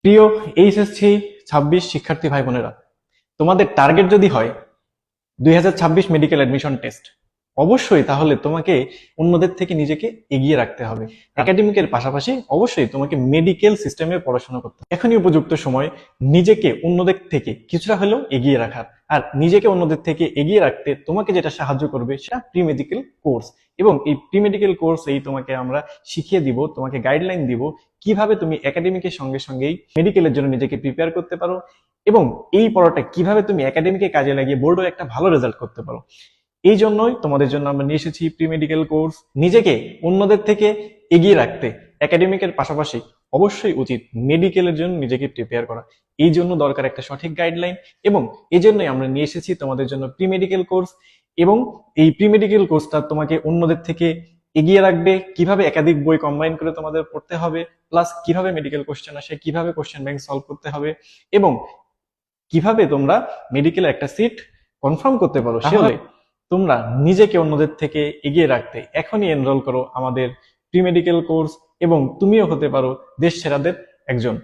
প্রিয় এইচএসসি 26 শিক্ষার্থী ভাই বোনেরা, তোমাদের টার্গেট যদি হয় 2026 মেডিকেল অ্যাডমিশন টেস্ট, অবশ্যই তাহলে তোমাকে অন্যদের থেকে নিজেকে এগিয়ে রাখতে হবে। একাডেমিকের পাশাপাশি অবশ্যই তোমাকে মেডিকেল সিস্টেমে পড়াশোনা করতে হবে। এখনই উপযুক্ত সময় নিজেকে অন্যদের থেকে কিছুটা হলেও এগিয়ে রাখার। আর নিজেকে অন্যদের থেকে এগিয়ে রাখতে তোমাকে যেটা সাহায্য করবে সেটা প্রি মেডিকেল কোর্স। এবং এই প্রি মেডিকেল কোর্স তোমাকে আমরা শিখিয়ে দিব, তোমাকে গাইডলাইন দিব কিভাবে তুমি একাডেমিকের সঙ্গে সঙ্গেই মেডিকেলের জন্য নিজেকে প্রিপেয়ার করতে পারো, এবং এই পড়াটা কিভাবে তুমি একাডেমিকে কাজে লাগিয়ে বোর্ডও একটা ভালো রেজাল্ট করতে পারো। এই জন্যই তোমাদের জন্য আমরা নিয়ে এসেছি প্রি মেডিকেল কোর্স। নিজেকে অন্যদের থেকে এগিয়ে রাখতে একাডেমিকের পাশাপাশি অবশ্যই উচিত মেডিকেলের জন্য নিজেকে প্রিপেয়ার করা। এই জন্য দরকার একটা সঠিক গাইডলাইন, এবং এই জন্যই আমরা নিয়ে এসেছি তোমাদের জন্য প্রি মেডিকেল কোর্স। এবং এই প্রি মেডিকেল কোর্সটা তোমাকে অন্যদের থেকে এগিয়ে রাখবে, কিভাবে একাধিক বই কম্বাইন করে তোমাদের পড়তে হবে, প্লাস কিভাবে মেডিকেল কোশ্চেন আসে, কিভাবে কোশ্চেন ব্যাংক সলভ করতে হবে, এবং কিভাবে তোমরা মেডিকেলে একটা সিট কনফার্ম করতে পারো। তাহলে তোমরা নিজেকে অন্যদের থেকে এগিয়ে রাখতে এখনই এনরোল করো আমাদের প্রি মেডিকেল কোর্স, এবং তুমিও হতে পারো দেশ সেরাদের একজন।